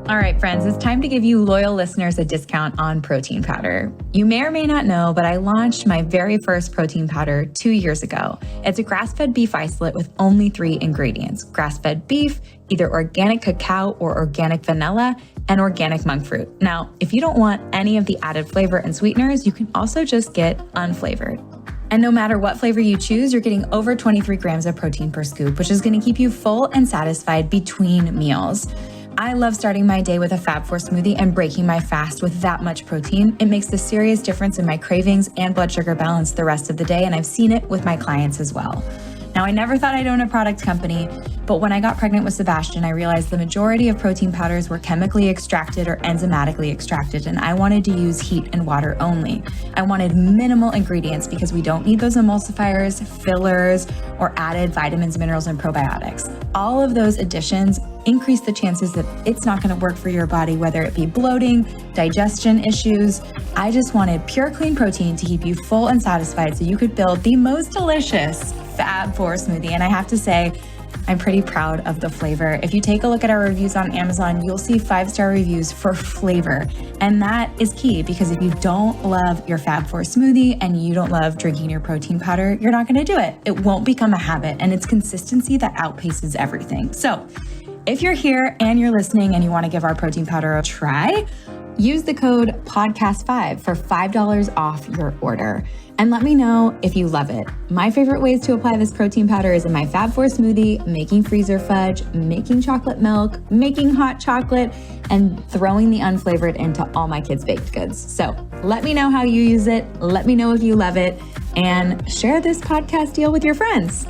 All right, friends, it's time to give you loyal listeners a discount on protein powder. You may or may not know, but I launched my very first protein powder 2 years ago. It's a grass-fed beef isolate with only 3 ingredients: grass-fed beef, either organic cacao or organic vanilla, and organic monk fruit. Now, if you don't want any of the added flavor and sweeteners, you can also just get unflavored. And no matter what flavor you choose, you're getting over 23 grams of protein per scoop, which is going to keep you full and satisfied between meals. I love starting my day with a Fab4 smoothie and breaking my fast with that much protein. It makes a serious difference in my cravings and blood sugar balance the rest of the day, and I've seen it with my clients as well. Now, I never thought I'd own a product company, but when I got pregnant with Sebastian, I realized the majority of protein powders were chemically extracted or enzymatically extracted, and I wanted to use heat and water only. I wanted minimal ingredients because we don't need those emulsifiers, fillers, or added vitamins, minerals, and probiotics. All of those additions increase the chances that it's not going to work for your body, whether it be bloating, digestion issues. I just wanted pure, clean protein to keep you full and satisfied so you could build the most delicious Fab4 smoothie. And I have to say, I'm pretty proud of the flavor. If you take a look at our reviews on Amazon, you'll see 5-star reviews for flavor. And that is key, because if you don't love your Fab4 smoothie and you don't love drinking your protein powder, you're not going to do it. It won't become a habit, and it's consistency that outpaces everything. So if you're here and you're listening and you want to give our protein powder a try, use the code podcast5 for $5 off your order. And let me know if you love it. My favorite ways to apply this protein powder is in my Fab4 smoothie, making freezer fudge, making chocolate milk, making hot chocolate, and throwing the unflavored into all my kids' baked goods. So let me know how you use it. Let me know if you love it, and share this podcast deal with your friends.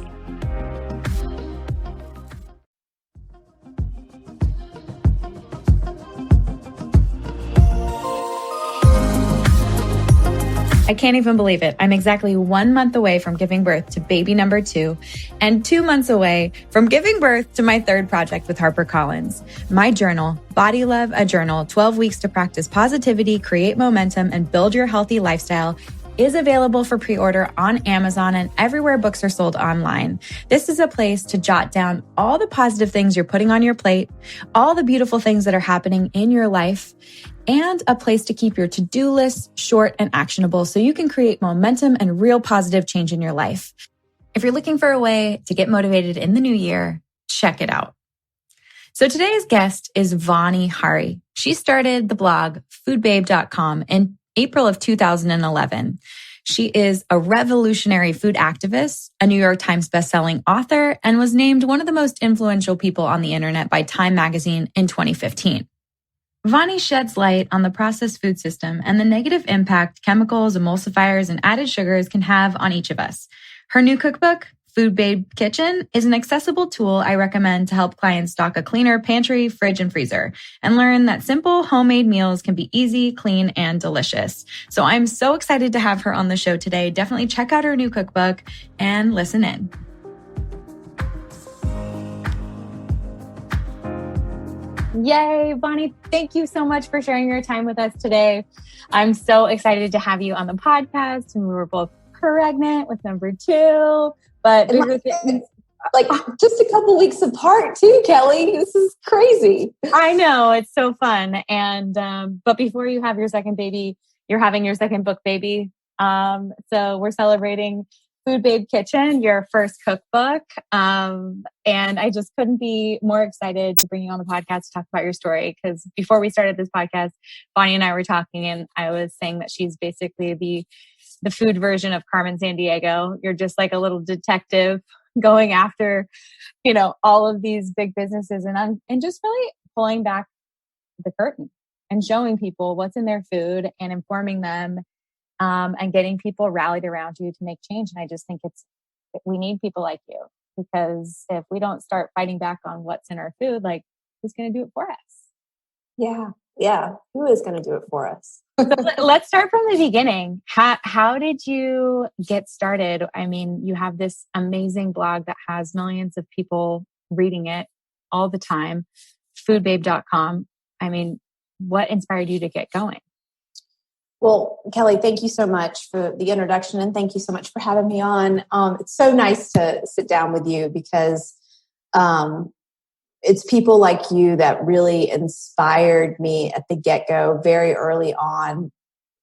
I can't even believe it. I'm exactly 1 month away from giving birth to baby number 2 and 2 months away from giving birth to my 3rd project with HarperCollins. My journal, Body Love, a Journal, 12 Weeks to Practice Positivity, Create Momentum, and Build Your Healthy Lifestyle, is available for pre-order on Amazon and everywhere books are sold online. This is a place to jot down all the positive things you're putting on your plate, all the beautiful things that are happening in your life, and a place to keep your to-do list short and actionable so you can create momentum and real positive change in your life. If you're looking for a way to get motivated in the new year, check it out. So today's guest is Vani Hari. She started the blog foodbabe.com in April of 2011. She is a revolutionary food activist, a New York Times bestselling author, and was named one of the most influential people on the internet by Time magazine in 2015. Vani sheds light on the processed food system and the negative impact chemicals, emulsifiers, and added sugars can have on each of us. Her new cookbook, Food Babe Kitchen, is an accessible tool I recommend to help clients stock a cleaner pantry, fridge, and freezer, and learn that simple homemade meals can be easy, clean, and delicious. So I'm so excited to have her on the show today. Definitely check out her new cookbook and listen in. Yay, Vani, thank you so much for sharing your time with us today. I'm so excited to have you on the podcast. And we were both pregnant with number 2, but like just a couple weeks apart too, Kelly. This is crazy. I know, it's so fun. And but before you have your second baby, you're having your second book baby. So we're celebrating Food Babe Kitchen, your first cookbook. And I just couldn't be more excited to bring you on the podcast to talk about your story. Because before we started this podcast, Vani and I were talking, and I was saying that she's basically the food version of Carmen Sandiego. You're just like a little detective going after, all of these big businesses and just really pulling back the curtain and showing people what's in their food and informing them. And getting people rallied around you to make change. And I just think we need people like you, because if we don't start fighting back on what's in our food, like, who's going to do it for us? Yeah. Who is going to do it for us? So let's start from the beginning. How did you get started? I mean, you have this amazing blog that has millions of people reading it all the time, foodbabe.com. I mean, what inspired you to get going? Well, Kelly, thank you so much for the introduction, and thank you so much for having me on. It's so nice to sit down with you because it's people like you that really inspired me at the get-go very early on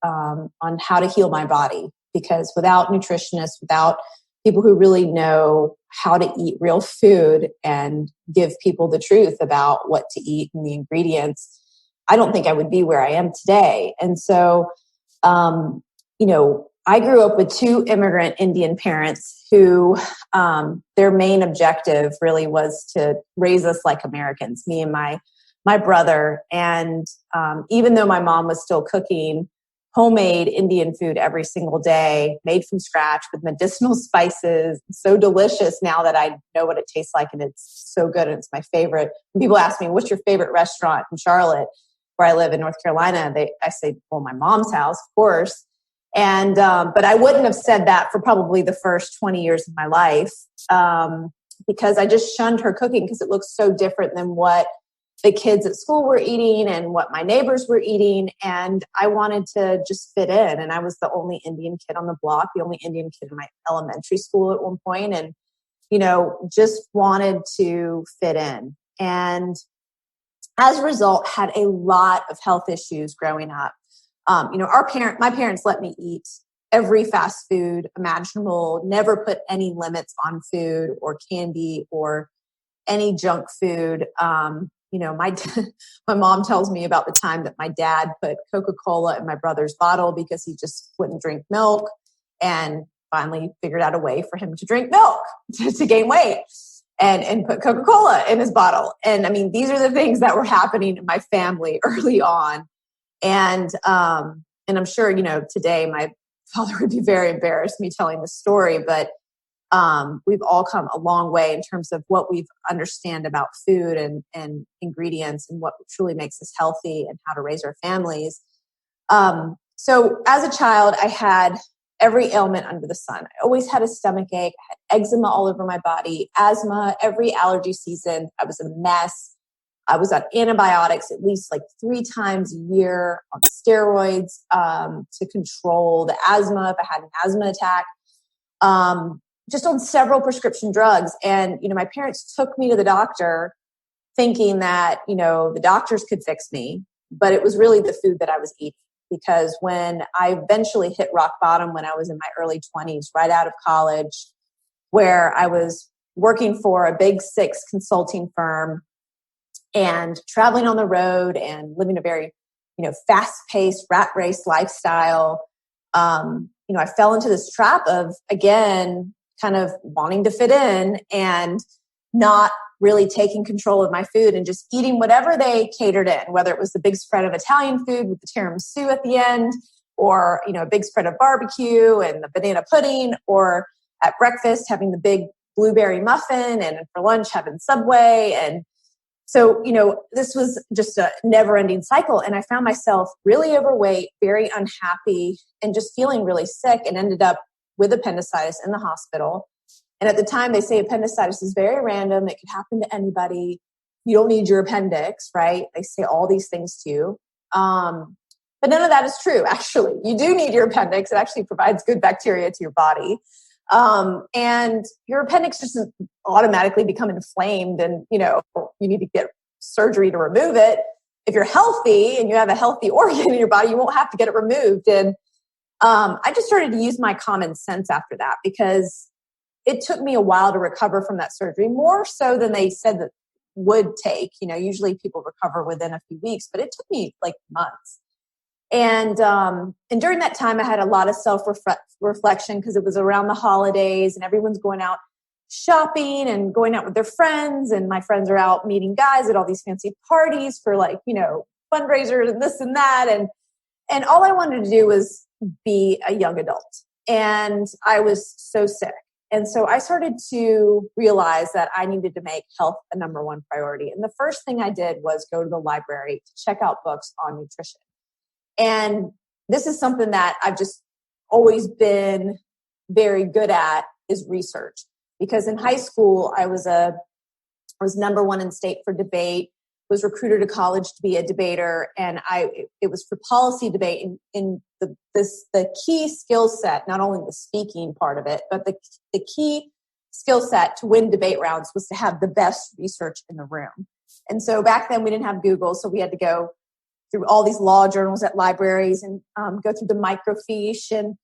how to heal my body. Because without nutritionists, without people who really know how to eat real food and give people the truth about what to eat and the ingredients, I don't think I would be where I am today. And so, I grew up with two immigrant Indian parents who their main objective really was to raise us like Americans, me and my brother. And even though my mom was still cooking homemade Indian food every single day, made from scratch with medicinal spices, so delicious now that I know what it tastes like, and it's so good and it's my favorite. When people ask me, what's your favorite restaurant in Charlotte, where I live in North Carolina, I say, well, my mom's house, of course. And, but I wouldn't have said that for probably the first 20 years of my life, because I just shunned her cooking because it looked so different than what the kids at school were eating and what my neighbors were eating. And I wanted to just fit in. And I was the only Indian kid on the block, the only Indian kid in my elementary school at one point, and, just wanted to fit in. And as a result, had a lot of health issues growing up. My parents let me eat every fast food imaginable, never put any limits on food or candy or any junk food. My mom tells me about the time that my dad put Coca-Cola in my brother's bottle because he just wouldn't drink milk, and finally figured out a way for him to drink milk to gain weight and put Coca-Cola in his bottle. And I mean, these are the things that were happening in my family early on. And I'm sure, today my father would be very embarrassed me telling this story, but we've all come a long way in terms of what we understand about food and ingredients and what truly makes us healthy and how to raise our families. So as a child, I had every ailment under the sun. I always had a stomach ache, I had eczema all over my body, asthma, every allergy season. I was a mess. I was on antibiotics at least like 3 times a year, on steroids to control the asthma if I had an asthma attack, just on several prescription drugs. And, my parents took me to the doctor thinking that, the doctors could fix me, but it was really the food that I was eating. Because when I eventually hit rock bottom when I was in my early 20s, right out of college, where I was working for a big 6 consulting firm, and traveling on the road and living a very, fast-paced rat race lifestyle, I fell into this trap of, again, kind of wanting to fit in and not really taking control of my food and just eating whatever they catered in, whether it was the big spread of Italian food with the tiramisu at the end, or, a big spread of barbecue and the banana pudding, or at breakfast having the big blueberry muffin, and for lunch having Subway. And so, this was just a never-ending cycle. And I found myself really overweight, very unhappy, and just feeling really sick, and ended up with appendicitis in the hospital. And at the time, they say appendicitis is very random. It could happen to anybody. You don't need your appendix, right? They say all these things to you. But none of that is true, actually. You do need your appendix. It actually provides good bacteria to your body. And your appendix doesn't automatically become inflamed and, you need to get surgery to remove it. If you're healthy and you have a healthy organ in your body, you won't have to get it removed. And I just started to use my common sense after that, because it took me a while to recover from that surgery, more so than they said that would take. Usually people recover within a few weeks, but it took me like months. And during that time, I had a lot of self-reflection because it was around the holidays and everyone's going out shopping and going out with their friends. And my friends are out meeting guys at all these fancy parties for fundraisers and this and that. And all I wanted to do was be a young adult. And I was so sick. And so I started to realize that I needed to make health a number one priority. And the first thing I did was go to the library to check out books on nutrition. And this is something that I've just always been very good at, is research. Because in high school, I was number one in state for debate, was recruited to college to be a debater. And it was for policy debate in the key skill set, not only the speaking part of it, but the key skill set to win debate rounds was to have the best research in the room. And so back then we didn't have Google, so we had to go through all these law journals at libraries and go through the microfiche and,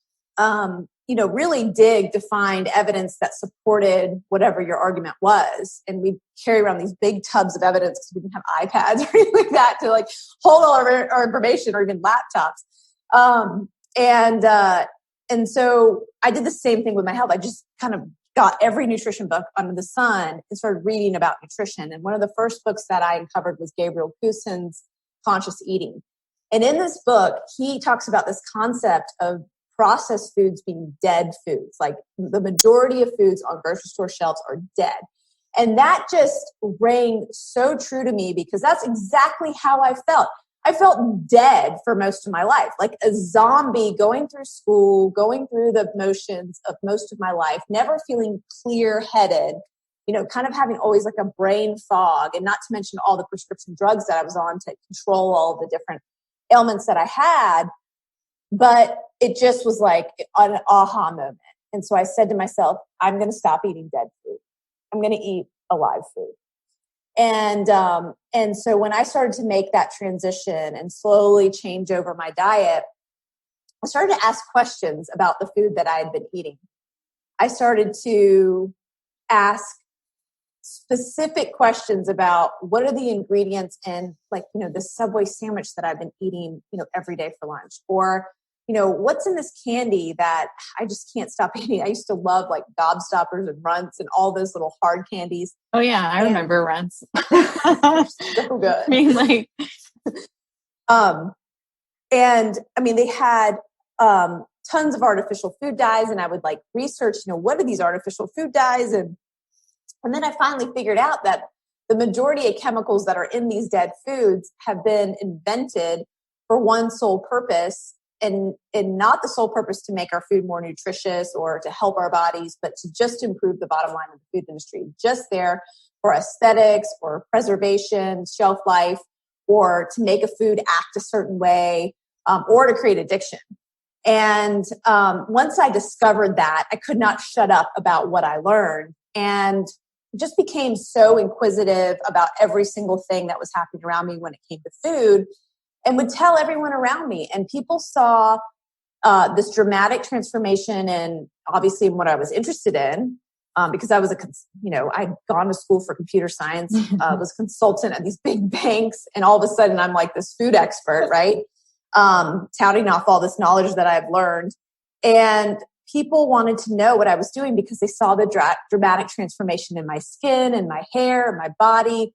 really dig to find evidence that supported whatever your argument was. And we'd carry around these big tubs of evidence because we didn't have iPads or anything like that to like hold all our information, or even laptops. And so I did the same thing with my health. I just kind of got every nutrition book under the sun and started reading about nutrition. And one of the first books that I uncovered was Gabriel Poussin's Conscious Eating. And in this book, he talks about this concept of processed foods being dead foods. Like the majority of foods on grocery store shelves are dead. And that just rang so true to me because that's exactly how I felt. I felt dead for most of my life, like a zombie going through school, going through the motions of most of my life, never feeling clear-headed, kind of having always like a brain fog, and not to mention all the prescription drugs that I was on to control all the different ailments that I had. But it just was like an aha moment. And so I said to myself, I'm going to stop eating dead food. I'm going to eat alive food. And so when I started to make that transition and slowly change over my diet, I started to ask questions about the food that I had been eating. I started to ask specific questions about what are the ingredients in, like, the Subway sandwich that I've been eating, every day for lunch, or, what's in this candy that I just can't stop eating. I used to love like Gobstoppers and Runts and all those little hard candies. Oh yeah, I remember Runts. So good. I mean, like, and I mean, they had tons of artificial food dyes, and I would like research, what are these artificial food dyes? And then I finally figured out that the majority of chemicals that are in these dead foods have been invented for one sole purpose, and not the sole purpose to make our food more nutritious or to help our bodies, but to just improve the bottom line of the food industry, just there for aesthetics or preservation, shelf life, or to make a food act a certain way, or to create addiction. And once I discovered that, I could not shut up about what I learned, and just became so inquisitive about every single thing that was happening around me when it came to food, and would tell everyone around me. And people saw this dramatic transformation, and obviously in what I was interested in, because I was I'd gone to school for computer science, was a consultant at these big banks, and all of a sudden I'm like this food expert, right? Touting off all this knowledge that I've learned. And people wanted to know what I was doing because they saw the dramatic transformation in my skin and my hair and my body.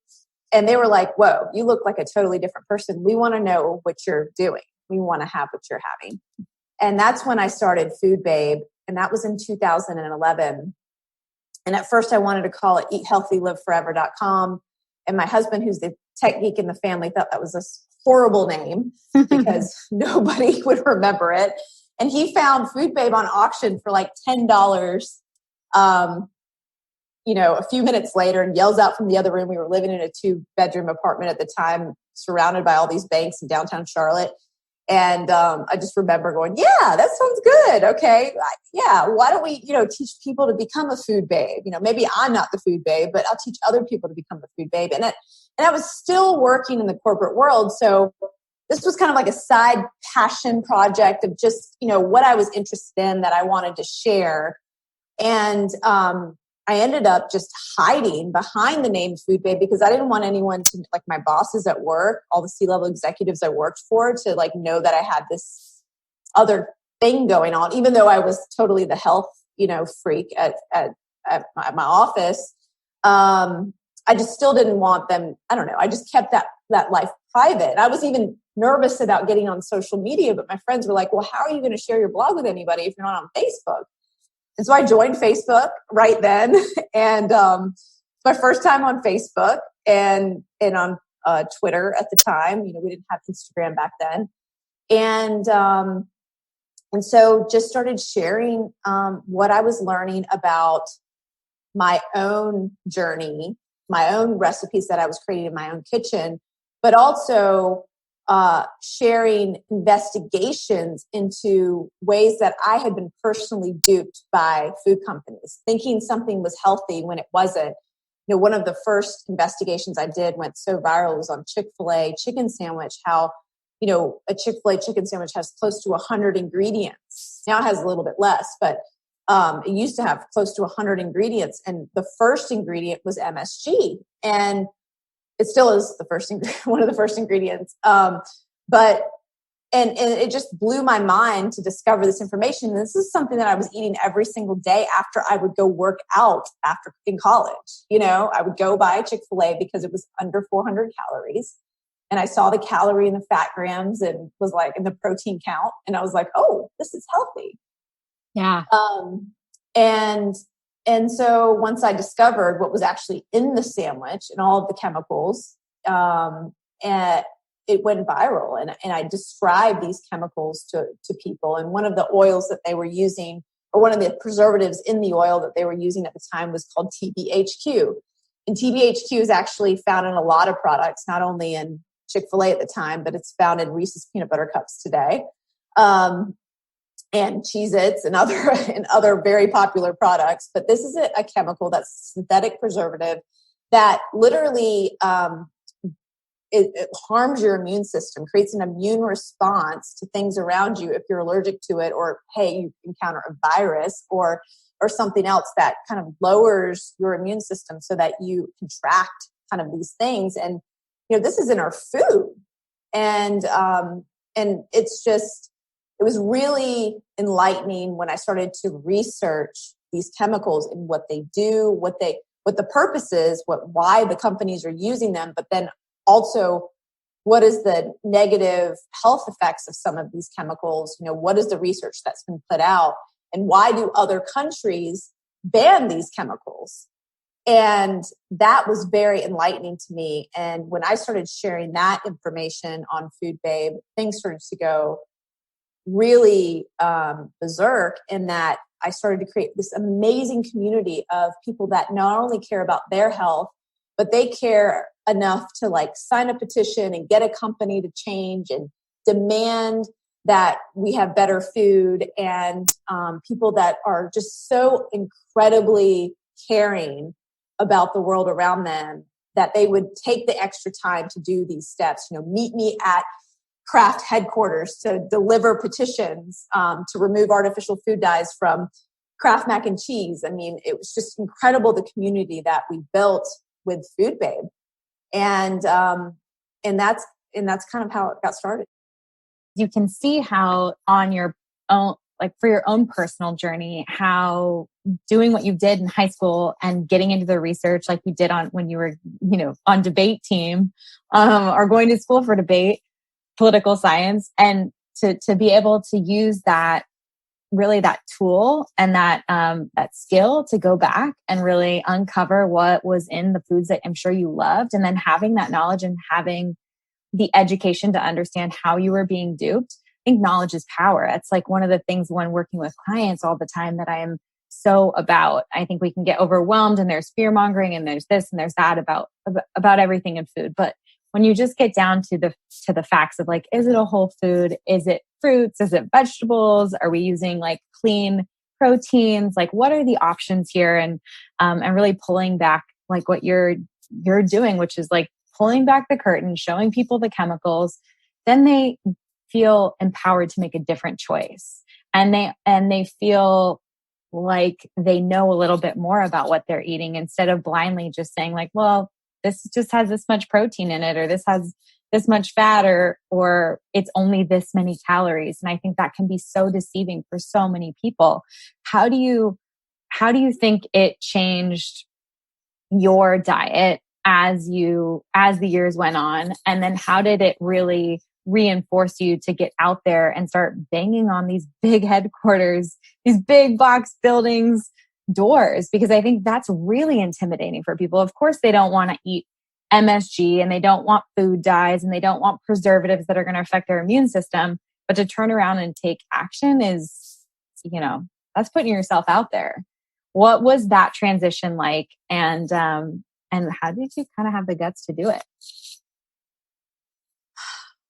And they were like, whoa, you look like a totally different person. We want to know what you're doing. We want to have what you're having. And that's when I started Food Babe. And that was in 2011. And at first I wanted to call it eathealthyliveforever.com. And my husband, who's the tech geek in the family, thought that was a horrible name because nobody would remember it. And he found Food Babe on auction for like $10, a few minutes later, and yells out from the other room. We were living in a 2-bedroom apartment at the time, surrounded by all these banks in downtown Charlotte. And I just remember going, yeah, that sounds good. Okay. Yeah. Why don't we, teach people to become a food babe? Maybe I'm not the food babe, but I'll teach other people to become a food babe. And I was still working in the corporate world. So this was kind of like a side passion project of just, what I was interested in that I wanted to share. And I ended up just hiding behind the name Food Babe because I didn't want anyone to, like my bosses at work, all the C-level executives I worked for, to like know that I had this other thing going on, even though I was totally the health, freak at my office. I just still didn't want them. I don't know. I just kept that life private. I was even nervous about getting on social media, but my friends were like, well, how are you going to share your blog with anybody if you're not on Facebook? And so I joined Facebook right then. And my first time on Facebook and on Twitter at the time. We didn't have Instagram back then. And so just started sharing what I was learning about my own journey, my own recipes that I was creating in my own kitchen, but also sharing investigations into ways that I had been personally duped by food companies, thinking something was healthy when it wasn't. One of the first investigations I did went so viral was on Chick-fil-A chicken sandwich, how, a Chick-fil-A chicken sandwich has close to 100 ingredients. Now it has a little bit less, but it used to have close to 100 ingredients. And the first ingredient was MSG. And it still is one of the first ingredients. But it just blew my mind to discover this information. And this is something that I was eating every single day after I would go work out in college. I would go buy a Chick-fil-A because it was under 400 calories. And I saw the calorie and the fat grams and was like, in the protein count. And I was like, oh, this is healthy. Yeah. And so once I discovered what was actually in the sandwich and all of the chemicals, and it went viral. And I described these chemicals to people. And one of the oils that they were using, or one of the preservatives in the oil that they were using at the time, was called TBHQ. And TBHQ is actually found in a lot of products, not only in Chick-fil-A at the time, but it's found in Reese's Peanut Butter Cups today. And Cheez-Its and other very popular products. But this is a chemical that's a synthetic preservative that literally it harms your immune system, creates an immune response to things around you if you're allergic to it, or, hey, you encounter a virus or something else that kind of lowers your immune system so that you contract kind of these things. And, this is in our food. And it was really enlightening when I started to research these chemicals and what they do, what the purpose is, why the companies are using them, but then also what is the negative health effects of some of these chemicals? What is the research that's been put out, and why do other countries ban these chemicals? And that was very enlightening to me. And when I started sharing that information on Food Babe, things started to go really berserk, in that I started to create this amazing community of people that not only care about their health, but they care enough to sign a petition and get a company to change and demand that we have better food, and people that are just so incredibly caring about the world around them that they would take the extra time to do these steps. Meet me at Kraft headquarters to deliver petitions to remove artificial food dyes from Kraft mac and cheese. I mean, it was just incredible, the community that we built with Food Babe, and that's kind of how it got started. You can see how on your own, for your own personal journey, how doing what you did in high school and getting into the research like you did when you were, on debate team, or going to school for debate, political science, and to be able to use that tool and that skill to go back and really uncover what was in the foods that I'm sure you loved, and then having that knowledge and having the education to understand how you were being duped. I think knowledge is power. It's one of the things when working with clients all the time that I am so about. I think we can get overwhelmed, and there's fear mongering, and there's this and there's that about everything in food. But when you just get down to the facts of is it a whole food? Is it fruits? Is it vegetables? Are we using clean proteins? What are the options here? And really pulling back what you're doing, which is pulling back the curtain, showing people the chemicals. Then they feel empowered to make a different choice, and they feel like they know a little bit more about what they're eating, instead of blindly just saying well, this just has this much protein in it, or this has this much fat, or it's only this many calories. And I think that can be so deceiving for so many people. How do you think it changed your diet as the years went on? And then how did it really reinforce you to get out there and start banging on these big headquarters, these big box buildings doors? Because I think that's really intimidating for people. Of course, they don't want to eat MSG, and they don't want food dyes, and they don't want preservatives that are going to affect their immune system. But to turn around and take action is, that's putting yourself out there. What was that transition like? And how did you kind of have the guts to do it?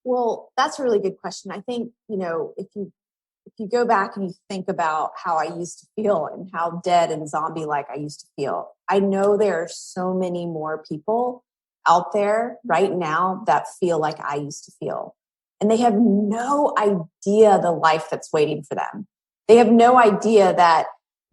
Well, that's a really good question. I think, if you go back and you think about how I used to feel and how dead and zombie-like I used to feel, I know there are so many more people out there right now that feel like I used to feel. And they have no idea the life that's waiting for them. They have no idea that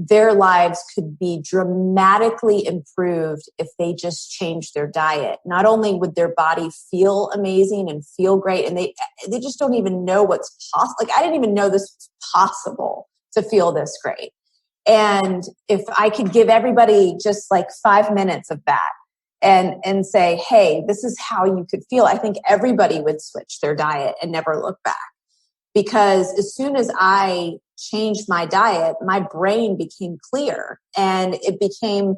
their lives could be dramatically improved if they just changed their diet. Not only would their body feel amazing and feel great, and they just don't even know what's possible. Like, I didn't even know this was possible to feel this great. And if I could give everybody just like 5 minutes of that and say, hey, this is how you could feel, I think everybody would switch their diet and never look back. Because as soon as I changed my diet, my brain became clear, and it became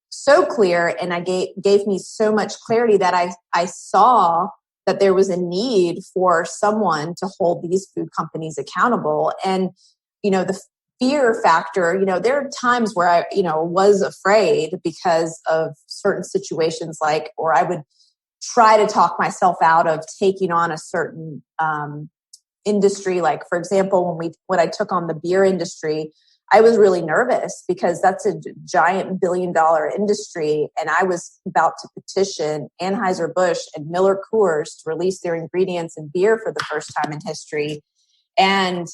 so clear, and gave me so much clarity that I saw that there was a need for someone to hold these food companies accountable. And, the fear factor, there are times where I, was afraid because of certain situations, or I would try to talk myself out of taking on a certain, industry. Like, for example, when I took on the beer industry, I was really nervous because that's a giant $1 billion industry. And I was about to petition Anheuser-Busch and Miller Coors to release their ingredients in beer for the first time in history. And,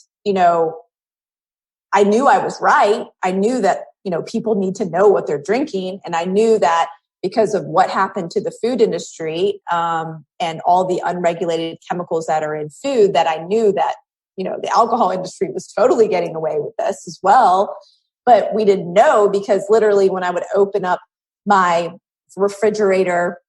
I knew I was right. I knew that, people need to know what they're drinking. And I knew that because of what happened to the food industry and all the unregulated chemicals that are in food, that I knew that, the alcohol industry was totally getting away with this as well. But we didn't know, because literally when I would open up my refrigerator,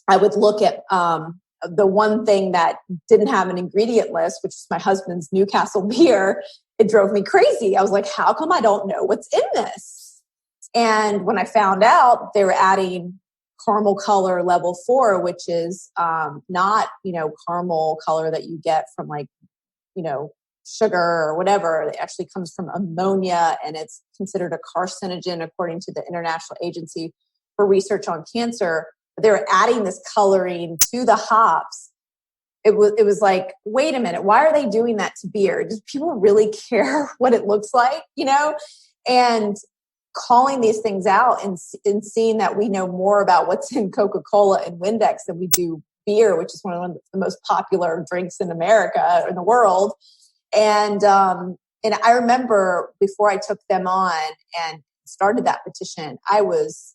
I would look at the one thing that didn't have an ingredient list, which is my husband's Newcastle beer. It drove me crazy. I was like, how come I don't know what's in this? And when I found out they were adding caramel color level 4, which is not, caramel color that you get from sugar or whatever. It actually comes from ammonia, and it's considered a carcinogen according to the International Agency for Research on Cancer. But they were adding this coloring to the hops. It was like, wait a minute, why are they doing that to beer? Do people really care what it looks like? And calling these things out and seeing that we know more about what's in Coca-Cola and Windex than we do beer, which is one of the most popular drinks in America, in the world. And I remember before I took them on and started that petition, I was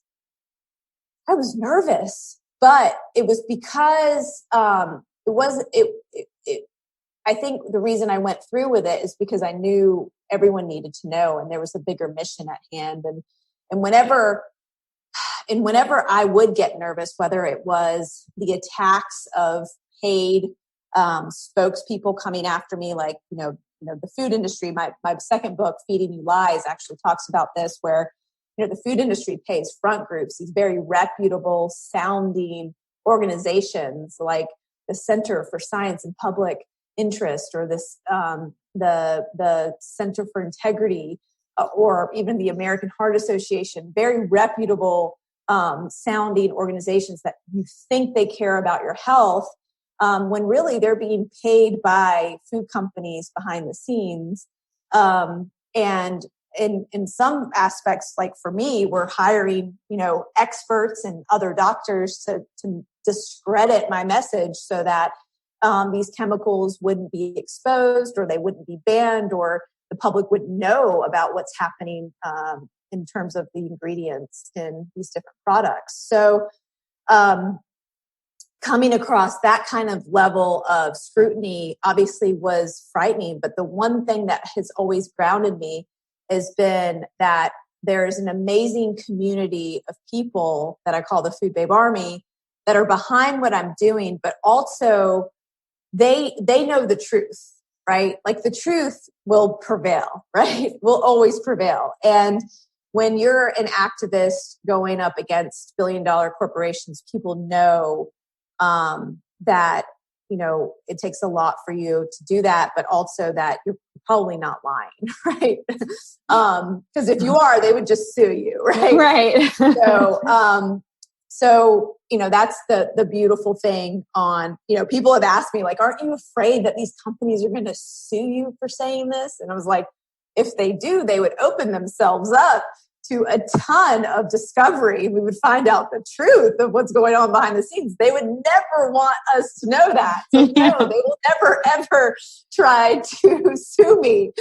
nervous, but it was because I think the reason I went through with it is because I knew everyone needed to know, and there was a bigger mission at hand. And whenever I would get nervous, whether it was the attacks of paid spokespeople coming after me, like, the food industry, my second book, Feeding You Lies, actually talks about this, where, the food industry pays front groups, these very reputable sounding organizations like the Center for Science and Public Interest, or this the Center for Integrity, or even the American Heart Association, very reputable sounding organizations that you think they care about your health, when really they're being paid by food companies behind the scenes. And in some aspects, like for me, we're hiring, experts and other doctors to discredit my message so that these chemicals wouldn't be exposed, or they wouldn't be banned, or the public wouldn't know about what's happening in terms of the ingredients in these different products. So coming across that kind of level of scrutiny obviously was frightening. But the one thing that has always grounded me has been that there is an amazing community of people that I call the Food Babe Army that are behind what I'm doing, but also they know the truth, right? Like, the truth will prevail, right? Will always prevail. And when you're an activist going up against billion-dollar corporations, people know that, it takes a lot for you to do that, but also that you're probably not lying, right? Because if you are, they would just sue you, right? Right. So, that's the beautiful thing on, people have asked me like, aren't you afraid that these companies are going to sue you for saying this? And I was like, if they do, they would open themselves up to a ton of discovery. We would find out the truth of what's going on behind the scenes. They would never want us to know that. So no, they will never, ever try to sue me.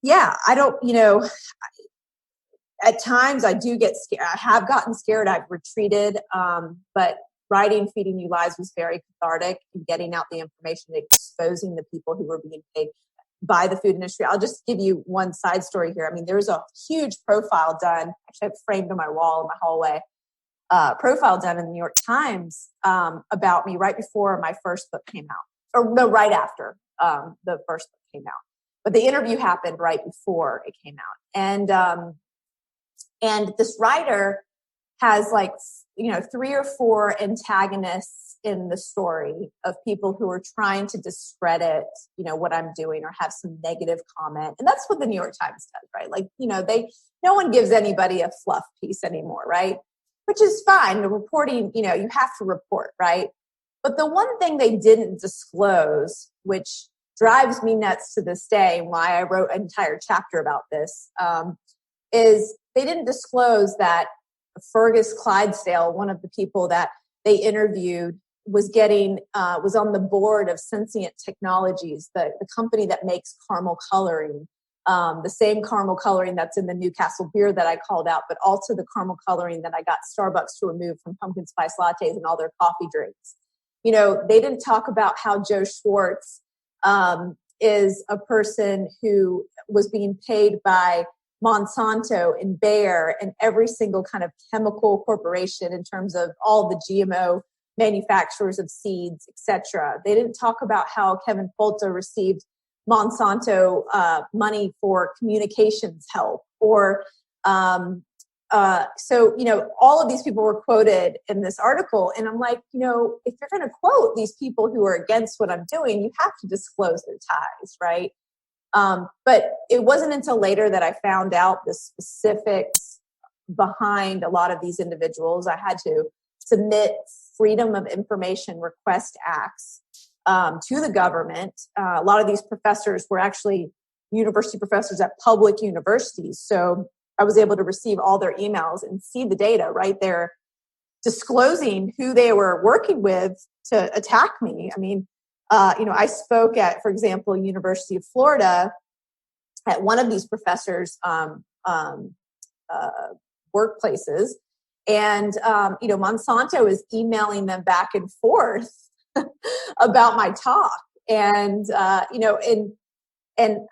Yeah, I don't, at times I do get scared. I have gotten scared. I've retreated. But writing Feeding You Lies was very cathartic in getting out the information, exposing the people who were being paid by the food industry. I'll just give you one side story here. I mean, there was a huge profile done, actually I have framed on my wall in my hallway, profile done in the New York Times about me right before my first book came out. Or no, right after the first book came out. But the interview happened right before it came out. And this writer has 3 or 4 antagonists in the story of people who are trying to discredit, what I'm doing or have some negative comment. And that's what the New York Times does, right? No one gives anybody a fluff piece anymore, right? Which is fine. The reporting, you have to report, right? But the one thing they didn't disclose, which drives me nuts to this day, and why I wrote an entire chapter about this, is they didn't disclose that Fergus Clydesdale, one of the people that they interviewed, was on the board of Sensient Technologies, the company that makes caramel coloring, the same caramel coloring that's in the Newcastle beer that I called out, but also the caramel coloring that I got Starbucks to remove from pumpkin spice lattes and all their coffee drinks. They didn't talk about how Joe Schwartz is a person who was being paid by Monsanto and Bayer and every single kind of chemical corporation in terms of all the GMO manufacturers of seeds, etc. They didn't talk about how Kevin Folta received Monsanto money for communications help, or all of these people were quoted in this article. And I'm like, if you're going to quote these people who are against what I'm doing, you have to disclose their ties, right? But it wasn't until later that I found out the specifics behind a lot of these individuals. I had to submit Freedom of Information request acts to the government. A lot of these professors were actually university professors at public universities. So I was able to receive all their emails and see the data right there, disclosing who they were working with to attack me. I mean, I spoke at, for example, University of Florida at one of these professors' workplaces, and Monsanto is emailing them back and forth about my talk, and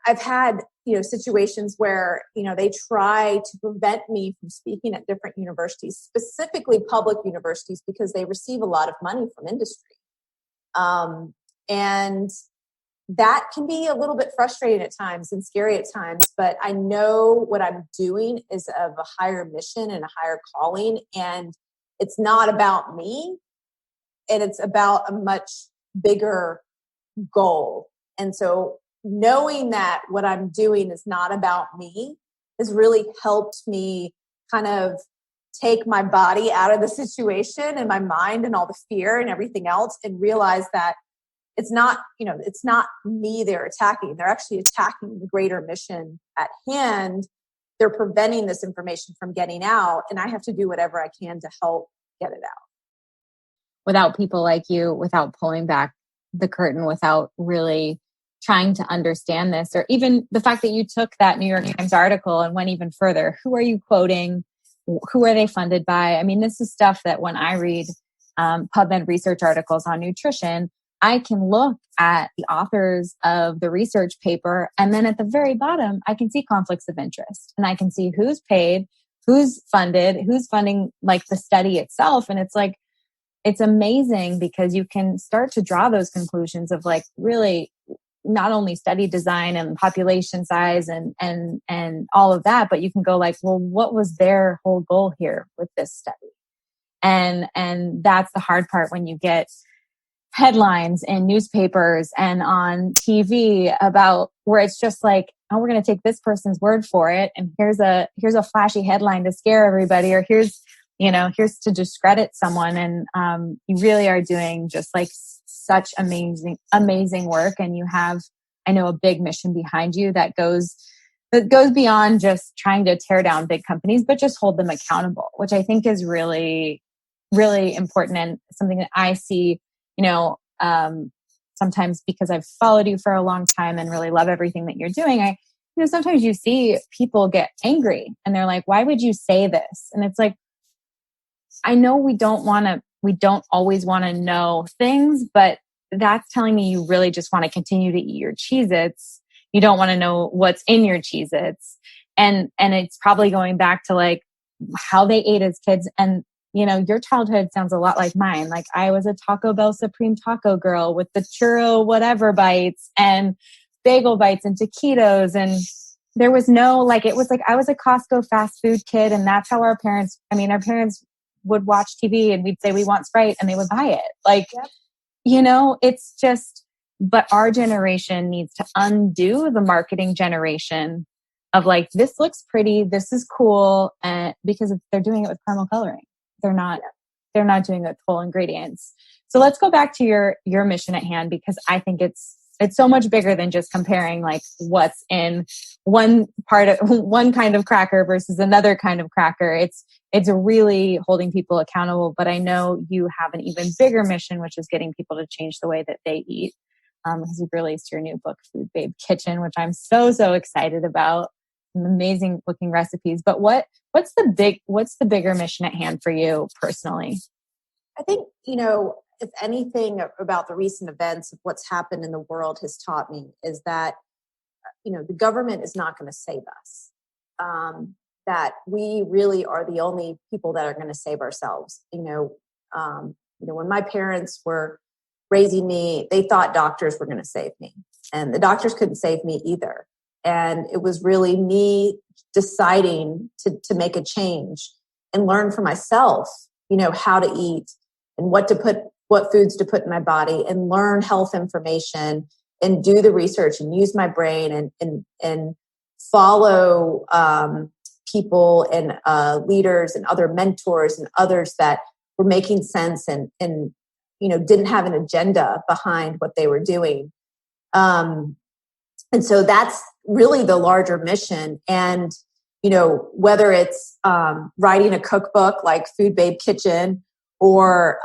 I've had situations where they try to prevent me from speaking at different universities, specifically public universities, because they receive a lot of money from industry. And that can be a little bit frustrating at times and scary at times, but I know what I'm doing is of a higher mission and a higher calling, and it's not about me, and it's about a much bigger goal. And so knowing that what I'm doing is not about me has really helped me kind of take my body out of the situation and my mind and all the fear and everything else, and realize that it's not me they're attacking. They're actually attacking the greater mission at hand. They're preventing this information from getting out, and I have to do whatever I can to help get it out. Without people like you, without pulling back the curtain, without really trying to understand this, or even the fact that you took that New York Times article and went even further. Who are you quoting? Who are they funded by? I mean, this is stuff that when I read PubMed research articles on nutrition, I can look at the authors of the research paper, and then at the very bottom, I can see conflicts of interest, and I can see who's paid, who's funded, who's funding like the study itself. And it's amazing because you can start to draw those conclusions of like really not only study design and population size and all of that, but you can go like, well, what was their whole goal here with this study? And that's the hard part when you get headlines in newspapers and on TV about where it's just like, oh, we're going to take this person's word for it. And here's a flashy headline to scare everybody, or here's to discredit someone. And you really are doing just like such amazing work. And you have, I know, a big mission behind you that goes beyond just trying to tear down big companies, but just hold them accountable, which I think is really, really important, and something that I see, sometimes because I've followed you for a long time and really love everything that you're doing. Sometimes you see people get angry and they're like, why would you say this? And it's like, I know we don't always want to know things, but that's telling me you really just want to continue to eat your Cheez-Its. You don't want to know what's in your Cheez-Its. And it's probably going back to like how they ate as kids. And, your childhood sounds a lot like mine. Like I was a Taco Bell Supreme Taco girl with the churro whatever bites and bagel bites and taquitos. And there was no, like, it was like I was a Costco fast food kid. And that's how our parents would watch TV and we'd say we want Sprite and they would buy it. Like, yep. It's just, but our generation needs to undo the marketing generation of like, this looks pretty, this is cool. And because they're doing it with caramel coloring, they're not doing it with whole ingredients. So let's go back to your mission at hand, because I think it's so much bigger than just comparing like what's in one kind of cracker versus another kind of cracker. It's really holding people accountable. But I know you have an even bigger mission, which is getting people to change the way that they eat. Because you've released your new book, Food Babe Kitchen, which I'm so excited about. Some amazing looking recipes. But what's the bigger mission at hand for you personally? I think, if anything about the recent events of what's happened in the world has taught me is that, the government is not going to save us. That we really are the only people that are going to save ourselves. When my parents were raising me, they thought doctors were going to save me, and the doctors couldn't save me either. And it was really me deciding to make a change and learn for myself, how to eat and what foods to put in my body, and learn health information and do the research and use my brain and follow people and leaders and other mentors and others that were making sense and didn't have an agenda behind what they were doing. And so that's really the larger mission. And, whether it's writing a cookbook like Food Babe Kitchen or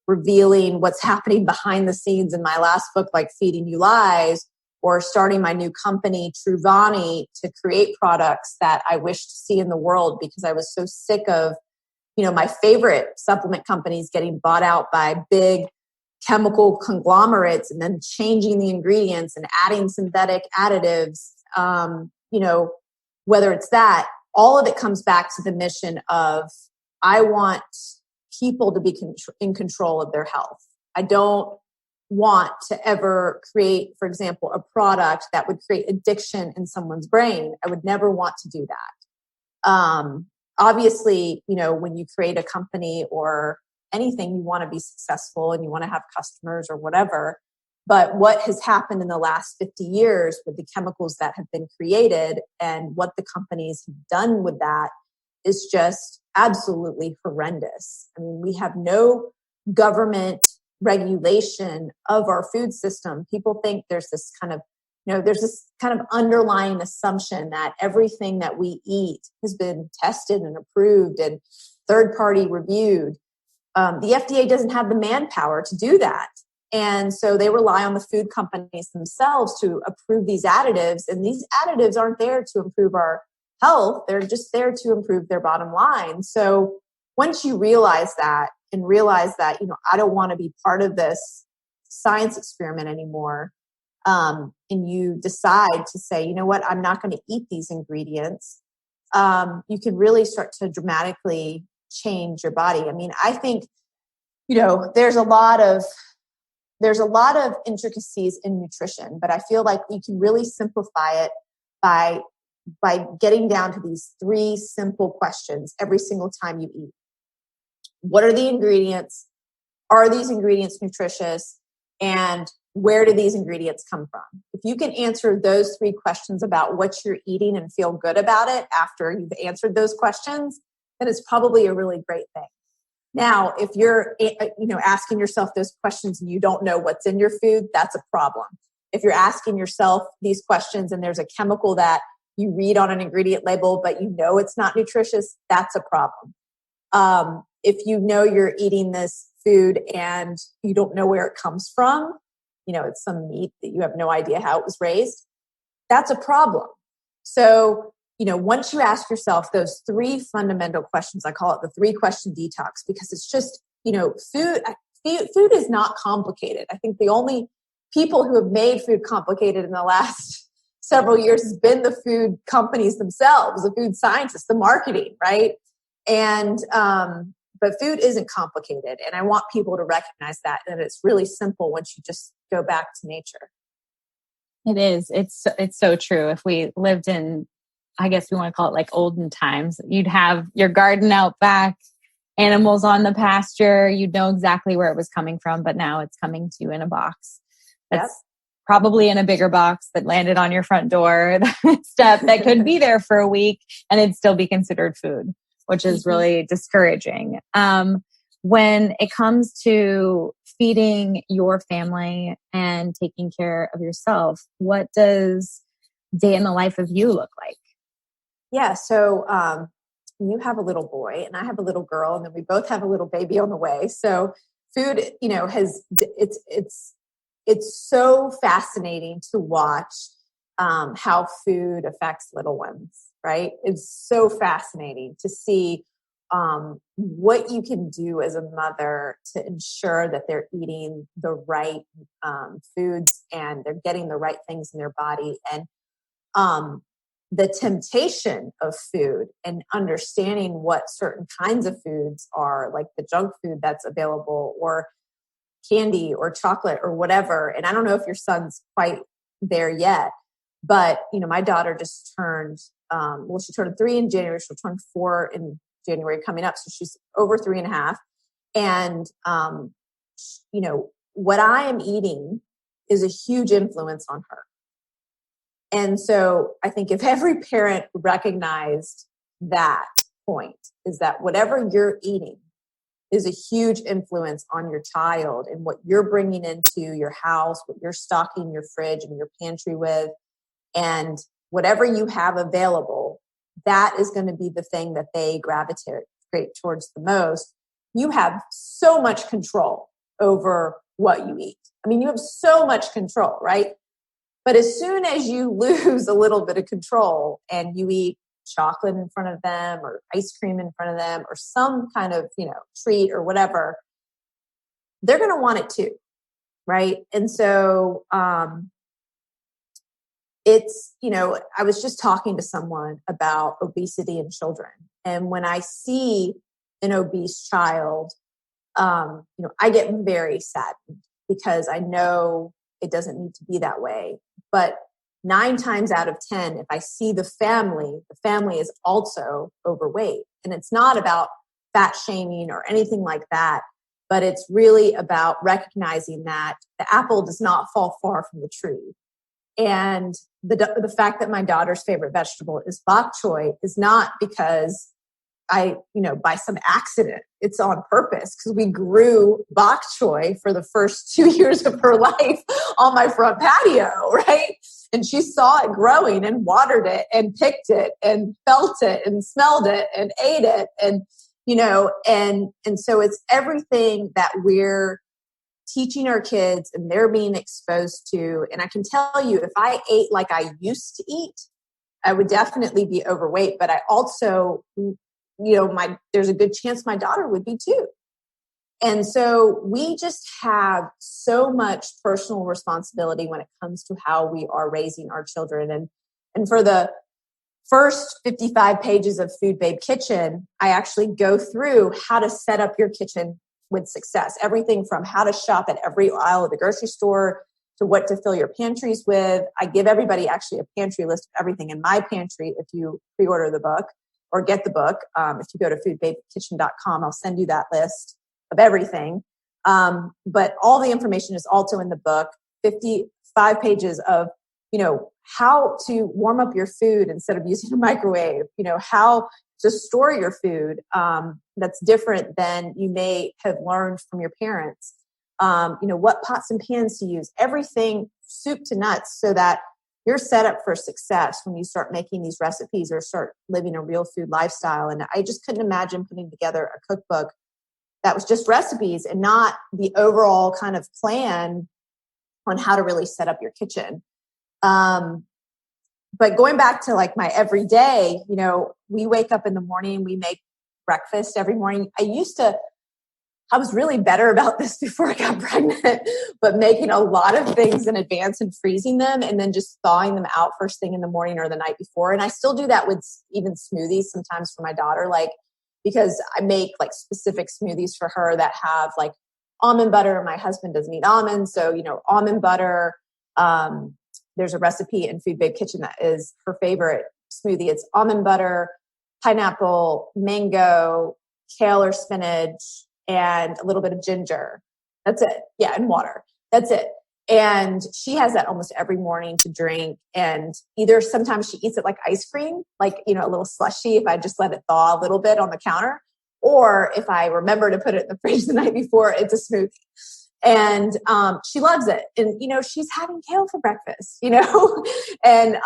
revealing what's happening behind the scenes in my last book, like Feeding You Lies, or starting my new company, True Vani, to create products that I wish to see in the world, because I was so sick of, my favorite supplement companies getting bought out by big chemical conglomerates and then changing the ingredients and adding synthetic additives. Whether it's that, all of it comes back to the mission of, I want people to be in control of their health. I don't want to ever create, for example, a product that would create addiction in someone's brain. I would never want to do that. Obviously, when you create a company or anything, you want to be successful and you want to have customers or whatever. But what has happened in the last 50 years with the chemicals that have been created and what the companies have done with that is just absolutely horrendous. I mean, we have no government regulation of our food system. People think there's this kind of underlying assumption that everything that we eat has been tested and approved and third-party reviewed. The FDA doesn't have the manpower to do that. And so they rely on the food companies themselves to approve these additives. And these additives aren't there to improve our health. They're just there to improve their bottom line. So once you realize that, I don't want to be part of this science experiment anymore, and you decide to say, you know what, I'm not going to eat these ingredients, you can really start to dramatically change your body. I mean, I think, there's a lot of intricacies in nutrition, but I feel like you can really simplify it by getting down to these 3 simple questions every single time you eat. What are the ingredients? Are these ingredients nutritious? And where do these ingredients come from? If you can answer those 3 questions about what you're eating and feel good about it after you've answered those questions, then it's probably a really great thing. Now, if you're asking yourself those questions and you don't know what's in your food, that's a problem. If you're asking yourself these questions and there's a chemical that you read on an ingredient label, but you know it's not nutritious, that's a problem. If you know you're eating this food and you don't know where it comes from, it's some meat that you have no idea how it was raised, that's a problem. So, once you ask yourself those 3 fundamental questions, I call it the 3-question detox, because it's just, food is not complicated. I think the only people who have made food complicated in the last several years has been the food companies themselves, the food scientists, the marketing, right? And, but food isn't complicated. And I want people to recognize that it's really simple once you just go back to nature. It is. It's so true. If we lived in, I guess we want to call it like olden times, you'd have your garden out back, animals on the pasture, you'd know exactly where it was coming from, but now it's coming to you in a box. That's probably in a bigger box that landed on your front door, stuff that could be there for a week and it'd still be considered food, which is really discouraging. When it comes to feeding your family and taking care of yourself, what does day in the life of you look like? Yeah. So, you have a little boy and I have a little girl, and then we both have a little baby on the way. So food, it's so fascinating to watch, how food affects little ones, right? It's so fascinating to see, what you can do as a mother to ensure that they're eating the right, foods and they're getting the right things in their body. And, the temptation of food and understanding what certain kinds of foods are, like the junk food that's available or candy or chocolate or whatever. And I don't know if your son's quite there yet, but my daughter just turned, she turned 3 in January. She'll turn 4 in January coming up. So she's over 3.5. And, what I am eating is a huge influence on her. And so I think if every parent recognized that point, is that whatever you're eating is a huge influence on your child and what you're bringing into your house, what you're stocking your fridge and your pantry with, and whatever you have available, that is going to be the thing that they gravitate towards the most. You have so much control over what you eat. I mean, you have so much control, right? But as soon as you lose a little bit of control and you eat chocolate in front of them or ice cream in front of them or some kind of, treat or whatever, they're going to want it too. Right. And so, it's, I was just talking to someone about obesity in children. And when I see an obese child, I get very saddened because I know it doesn't need to be that way. But 9 times out of 10, if I see the family is also overweight. And it's not about fat shaming or anything like that, but it's really about recognizing that the apple does not fall far from the tree. And the fact that my daughter's favorite vegetable is bok choy is not because by some accident. It's on purpose because we grew bok choy for the first 2 years of her life on my front patio, right? And she saw it growing and watered it and picked it and felt it and smelled it and ate it. And, and so it's everything that we're teaching our kids and they're being exposed to. And I can tell you, if I ate like I used to eat, I would definitely be overweight. But I also, there's a good chance my daughter would be too. And so we just have so much personal responsibility when it comes to how we are raising our children. And for the first 55 pages of Food Babe Kitchen, I actually go through how to set up your kitchen with success. Everything from how to shop at every aisle of the grocery store to what to fill your pantries with. I give everybody actually a pantry list of everything in my pantry if you pre-order the book or get the book. If you go to foodbabekitchen.com, I'll send you that list of everything. But all the information is also in the book. 55 pages of, how to warm up your food instead of using a microwave, how to store your food that's different than you may have learned from your parents. What pots and pans to use, everything soup to nuts, so that you're set up for success when you start making these recipes or start living a real food lifestyle. And I just couldn't imagine putting together a cookbook that was just recipes and not the overall kind of plan on how to really set up your kitchen. But going back to like my everyday, we wake up in the morning, we make breakfast every morning. I was really better about this before I got pregnant, but making a lot of things in advance and freezing them and then just thawing them out first thing in the morning or the night before. And I still do that with even smoothies sometimes for my daughter, because I make like specific smoothies for her that have like almond butter. My husband doesn't eat almonds. So, almond butter. There's a recipe in Food Babe Kitchen that is her favorite smoothie. It's almond butter, pineapple, mango, kale or spinach, and a little bit of ginger. That's it. Yeah, and water. That's it. And she has that almost every morning to drink. And either sometimes she eats it like ice cream, like, a little slushy if I just let it thaw a little bit on the counter. Or if I remember to put it in the fridge the night before, it's a smoothie. And she loves it. And, she's having kale for breakfast, and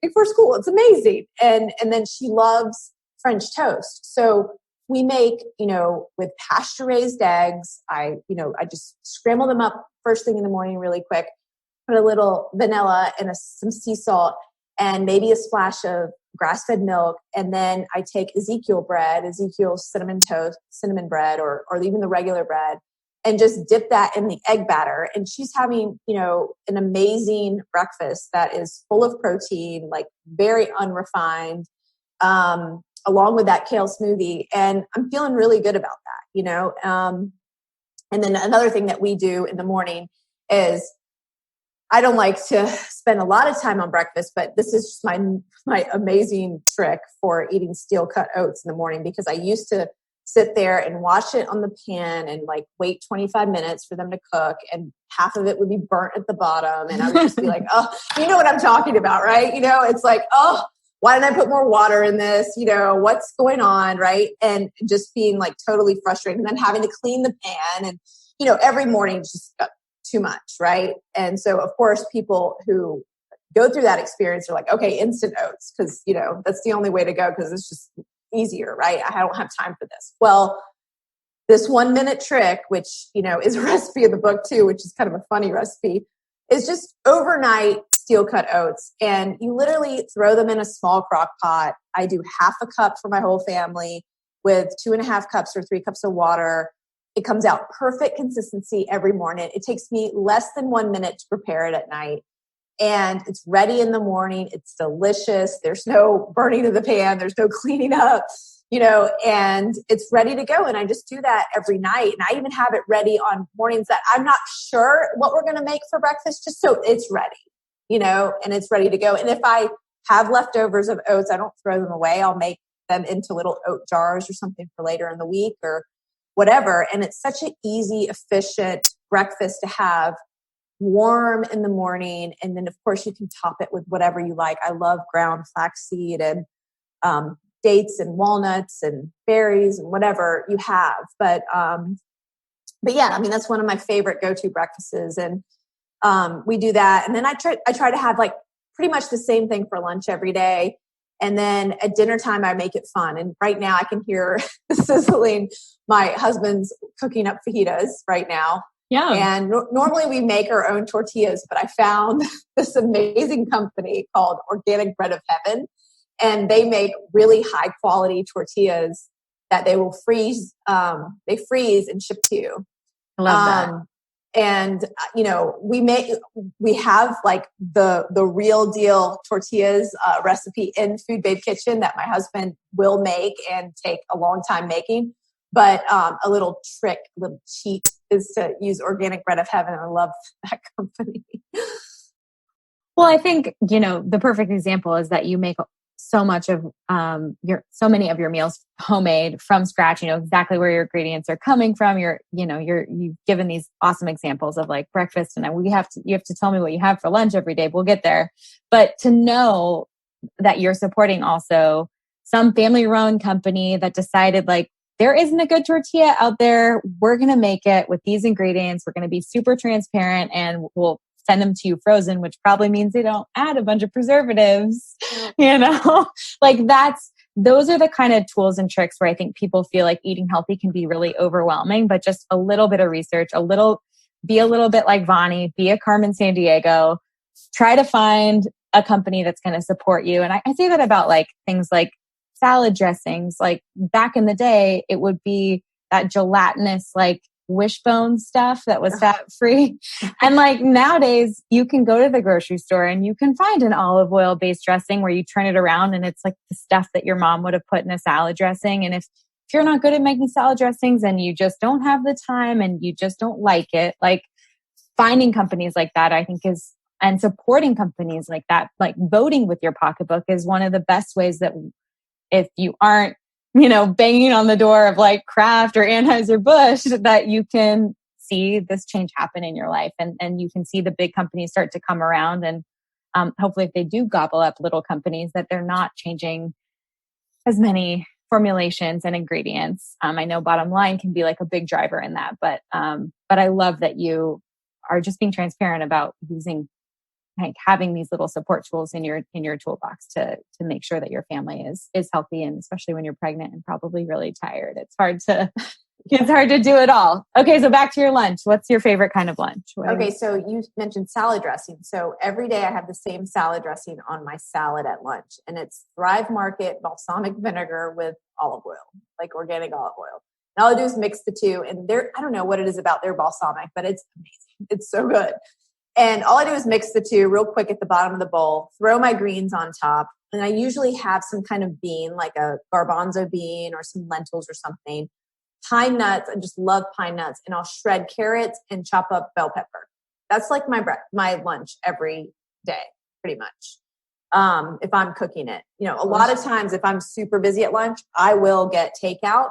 before school, it's amazing. And then she loves French toast. So we make, with pasture raised eggs. I just scramble them up first thing in the morning really quick, put a little vanilla and some sea salt and maybe a splash of grass-fed milk. And then I take Ezekiel cinnamon bread, or even the regular bread, and just dip that in the egg batter. And she's having, an amazing breakfast that is full of protein, like very unrefined, along with that kale smoothie. And I'm feeling really good about that, And then another thing that we do in the morning is, I don't like to spend a lot of time on breakfast, but this is just my amazing trick for eating steel cut oats in the morning, because I used to sit there and wash it on the pan and like wait 25 minutes for them to cook. And half of it would be burnt at the bottom. And I would just be like, oh, you know what I'm talking about, right? It's like, oh, why didn't I put more water in this? What's going on, right? And just being like totally frustrated, and then having to clean the pan. And, every morning just got too much, right? And so, of course, people who go through that experience are like, okay, instant oats, because, that's the only way to go, because it's just easier, right? I don't have time for this. Well, this 1 minute trick, which, is a recipe in the book too, which is kind of a funny recipe, is just overnight steel cut oats. And you literally throw them in a small crock pot. I do half a cup for my whole family with 2.5 cups or 3 cups of water. It comes out perfect consistency every morning. It takes me less than 1 minute to prepare it at night. And it's ready in the morning. It's delicious. There's no burning of the pan. There's no cleaning up, and it's ready to go. And I just do that every night. And I even have it ready on mornings that I'm not sure what we're going to make for breakfast, just so it's ready, and it's ready to go. And if I have leftovers of oats, I don't throw them away. I'll make them into little oat jars or something for later in the week or whatever. And it's such an easy, efficient breakfast to have warm in the morning. And then of course you can top it with whatever you like. I love ground flaxseed and dates and walnuts and berries and whatever you have. But yeah, that's one of my favorite go-to breakfasts. And we do that. And then I try to have like pretty much the same thing for lunch every day. And then at dinner time, I make it fun. And right now I can hear the sizzling. My husband's cooking up fajitas right now. Yeah. And normally we make our own tortillas, but I found this amazing company called Organic Bread of Heaven. And they make really high quality tortillas that they will freeze. They freeze and ship to you. I love that. And, we have like the real deal tortillas recipe in Food Babe Kitchen that my husband will make and take a long time making. But a little trick, a little cheat is to use Organic Bread of Heaven. I love that company. Well, I think, the perfect example is that you make so many of your meals homemade from scratch. You know exactly where your ingredients are coming from. You've given these awesome examples of like breakfast, and you have to tell me what you have for lunch every day. We'll get there, but to know that you're supporting also some family-run company that decided like there isn't a good tortilla out there. We're going to make it with these ingredients. We're going to be super transparent, and we'll send them to you frozen, which probably means they don't add a bunch of preservatives, like those are the kind of tools and tricks where I think people feel like eating healthy can be really overwhelming, but just a little bit of research, be a little bit like Vani, be a Carmen Sandiego, try to find a company that's going to support you. And I say that about like things like salad dressings. Like back in the day, it would be that gelatinous, like wishbone stuff that was fat free. And like nowadays you can go to the grocery store and you can find an olive oil based dressing where you turn it around and it's like the stuff that your mom would have put in a salad dressing. And if you're not good at making salad dressings and you just don't have the time and you just don't like it, like finding companies like that, I think and supporting companies like that, like voting with your pocketbook is one of the best ways that if you aren't banging on the door of like Kraft or Anheuser-Busch, that you can see this change happen in your life. And you can see the big companies start to come around. And hopefully if they do gobble up little companies, that they're not changing as many formulations and ingredients. I know bottom line can be like a big driver in that, but I love that you are just being transparent about having these little support tools in your toolbox to make sure that your family is healthy, and especially when you're pregnant and probably really tired, it's hard to do it all. Okay, so back to your lunch. What's your favorite kind of lunch? Okay, so you mentioned salad dressing. So every day I have the same salad dressing on my salad at lunch, and it's Thrive Market balsamic vinegar with olive oil, like organic olive oil. And all I do is mix the two, and I don't know what it is about their balsamic, but it's amazing. It's so good. And all I do is mix the two real quick at the bottom of the bowl, throw my greens on top. And I usually have some kind of bean, like a garbanzo bean or some lentils or something. Pine nuts. I just love pine nuts. And I'll shred carrots and chop up bell pepper. That's like my lunch every day, pretty much. If I'm cooking it, a lot of times if I'm super busy at lunch, I will get takeout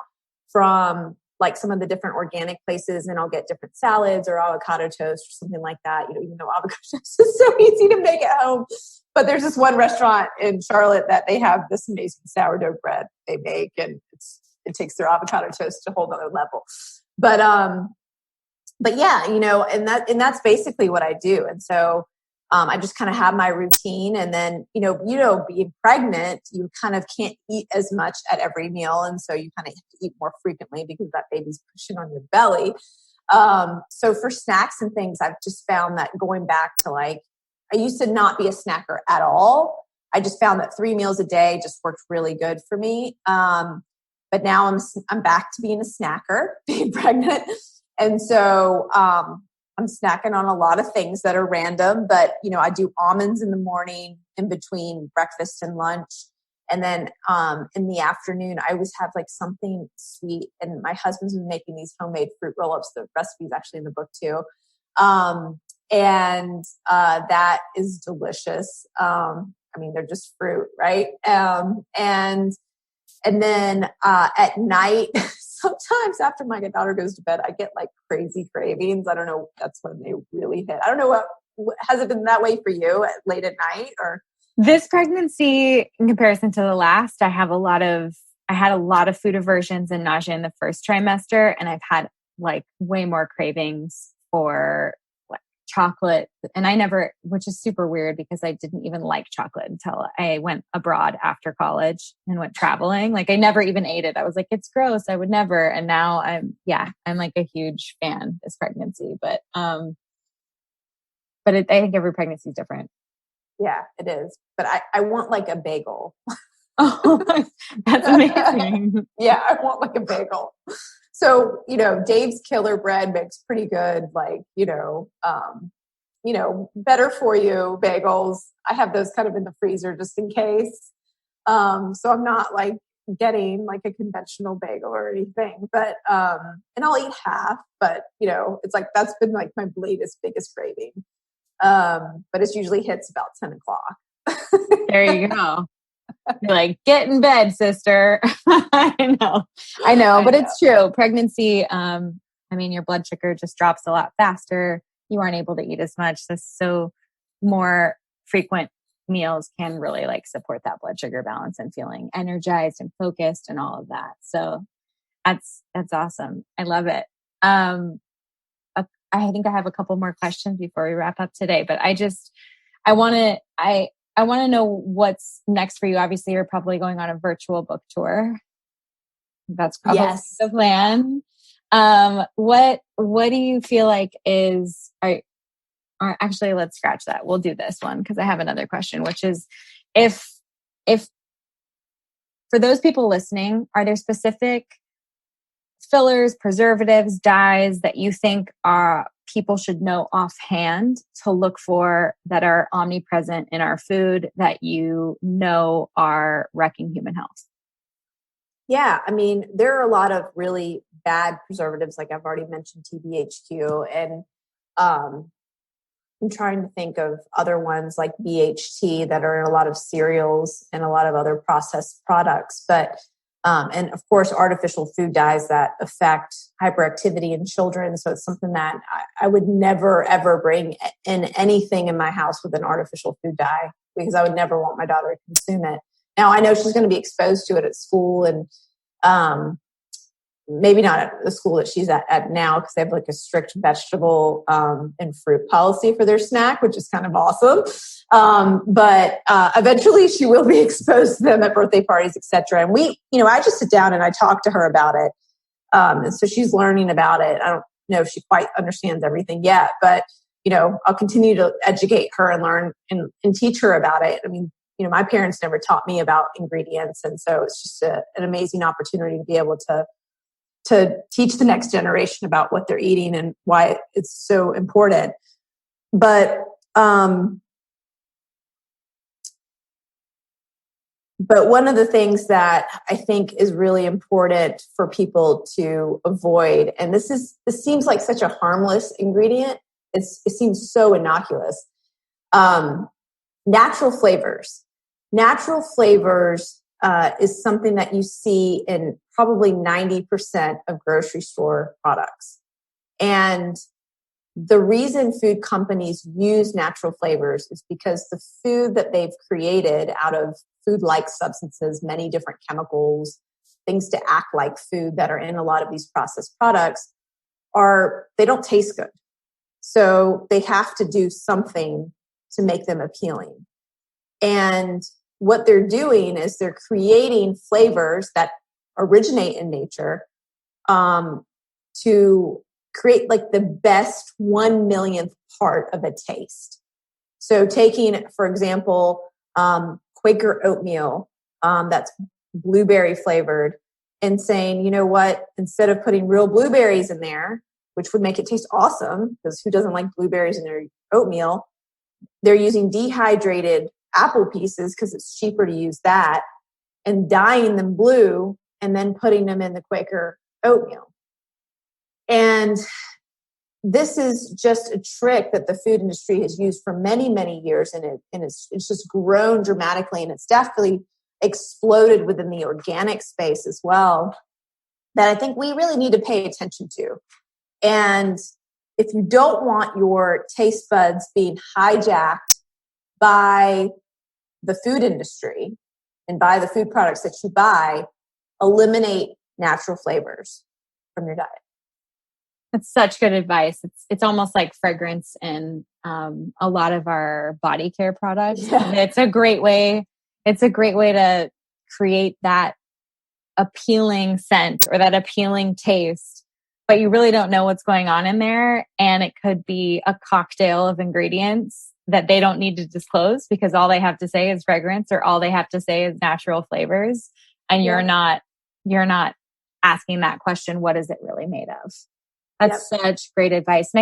from like some of the different organic places, and I'll get different salads or avocado toast or something like that. Even though avocado toast is so easy to make at home, but there's this one restaurant in Charlotte that they have this amazing sourdough bread they make, and it takes their avocado toast to a whole other level. But yeah, and that's basically what I do. And so I just kind of have my routine, and then, being pregnant, you kind of can't eat as much at every meal. And so you kind of have to eat more frequently because that baby's pushing on your belly. So for snacks and things, I've just found that going back to I used to not be a snacker at all. I just found that 3 meals a day just worked really good for me. But now I'm back to being a snacker, being pregnant. And so, I'm snacking on a lot of things that are random, but I do almonds in the morning in between breakfast and lunch. And then in the afternoon, I always have like something sweet. And my husband's been making these homemade fruit roll-ups. The recipe's actually in the book too. And that is delicious. They're just fruit, right? And then at night, sometimes after my daughter goes to bed, I get like crazy cravings. I don't know. That's when they really hit. I don't know what has it been that way for you late at night or? This pregnancy, in comparison to the last, I had a lot of food aversions and nausea in the first trimester, and I've had like way more cravings for like chocolate. And which is super weird because I didn't even like chocolate until I went abroad after college and went traveling. Like I never even ate it. I was like, it's gross. I would never. And now I'm like a huge fan this pregnancy, but I think every pregnancy is different. Yeah, it is. But I want like a bagel. Oh, that's amazing. Yeah, I want like a bagel. So, Dave's Killer Bread makes pretty good, like, better for you bagels. I have those kind of in the freezer just in case. So I'm not like getting like a conventional bagel or anything, but, and I'll eat half, but it's like, that's been like my biggest craving. But it usually hits about 10 o'clock. There you go. You're like, get in bed, sister. I know, but it's true. Pregnancy, your blood sugar just drops a lot faster. You aren't able to eat as much. So more frequent meals can really like support that blood sugar balance and feeling energized and focused and all of that. So that's awesome. I love it. I think I have a couple more questions before we wrap up today, but I want to know what's next for you. Obviously, you're probably going on a virtual book tour. That's probably the plan. What do you feel like or actually, let's scratch that. We'll do this one because I have another question, which is if for those people listening, are there specific fillers, preservatives, dyes that you think people should know offhand to look for that are omnipresent in our food that you know are wrecking human health? Yeah, there are a lot of really bad preservatives, like I've already mentioned TBHQ, and I'm trying to think of other ones like BHT that are in a lot of cereals and a lot of other processed products. But and of course, artificial food dyes that affect hyperactivity in children. So it's something that I would never, ever bring in anything in my house with an artificial food dye, because I would never want my daughter to consume it. Now, I know she's going to be exposed to it at school, and maybe not at the school that she's at now, because they have like a strict vegetable and fruit policy for their snack, which is kind of awesome. But eventually she will be exposed to them at birthday parties, etc. And I just sit down and I talk to her about it. And so she's learning about it. I don't know if she quite understands everything yet, but I'll continue to educate her and learn and teach her about it. My parents never taught me about ingredients. And so it's just an amazing opportunity to be able to teach the next generation about what they're eating and why it's so important. But one of the things that I think is really important for people to avoid, and this seems like such a harmless ingredient. It seems so innocuous. Natural flavors. Natural flavors is something that you see in probably 90% of grocery store products. And the reason food companies use natural flavors is because the food that they've created out of food-like substances, many different chemicals, things to act like food that are in a lot of these processed products, they don't taste good. So they have to do something to make them appealing. And what they're doing is they're creating flavors that originate in nature to create like the best 1/1,000,000th part of a taste. So taking, for example, Quaker oatmeal that's blueberry flavored, and saying, you know what, instead of putting real blueberries in there, which would make it taste awesome, because who doesn't like blueberries in their oatmeal, they're using dehydrated apple pieces because it's cheaper to use that, and dyeing them blue and then putting them in the Quaker oatmeal. And this is just a trick that the food industry has used for many, many years, and it's just grown dramatically, and it's definitely exploded within the organic space as well, that I think we really need to pay attention to. And if you don't want your taste buds being hijacked by the food industry and by the food products that you buy, eliminate natural flavors from your diet. That's such good advice. It's almost like fragrance in a lot of our body care products. Yeah. It's a great way. It's a great way to create that appealing scent or that appealing taste, but you really don't know what's going on in there. And it could be a cocktail of ingredients that they don't need to disclose, because all they have to say is fragrance, or all they have to say is natural flavors. And you're not asking that question, what is it really made of? That's such great advice. And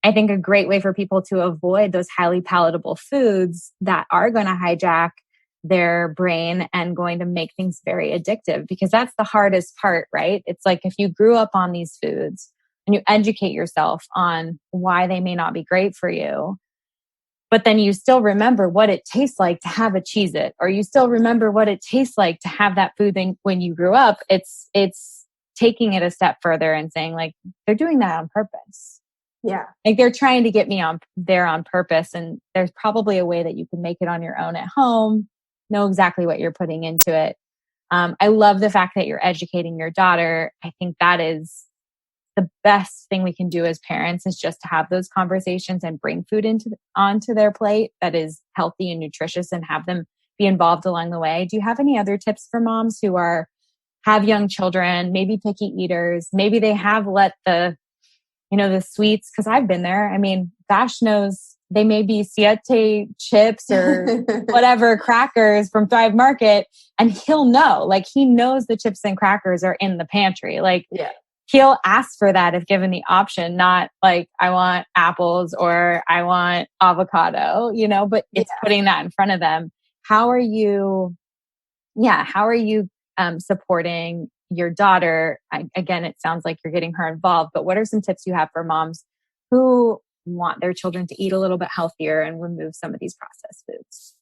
I think a great way for people to avoid those highly palatable foods that are going to hijack their brain and going to make things very addictive, because that's the hardest part, right? It's like if you grew up on these foods and you educate yourself on why they may not be great for you, but then you still remember what it tastes like to have a Cheez-It, or you still remember what it tastes like to have that food when you grew up. It's taking it a step further and saying like, they're doing that on purpose. Yeah. Like they're trying to get me on there on purpose. And there's probably a way that you can make it on your own at home, know exactly what you're putting into it. I love the fact that you're educating your daughter. I think that is the best thing we can do as parents, is just to have those conversations and bring food onto their plate that is healthy and nutritious, and have them be involved along the way. Do you have any other tips for moms who have young children, maybe picky eaters? Maybe they have let the sweets, because I've been there. I mean, gosh knows they may be Siete chips or whatever crackers from Thrive Market, and he'll know, like he knows the chips and crackers are in the pantry. Like he'll ask for that if given the option, not like I want apples or I want avocado, but it's putting that in front of them. How are you supporting your daughter? Again, it sounds like you're getting her involved, but what are some tips you have for moms who want their children to eat a little bit healthier and remove some of these processed foods?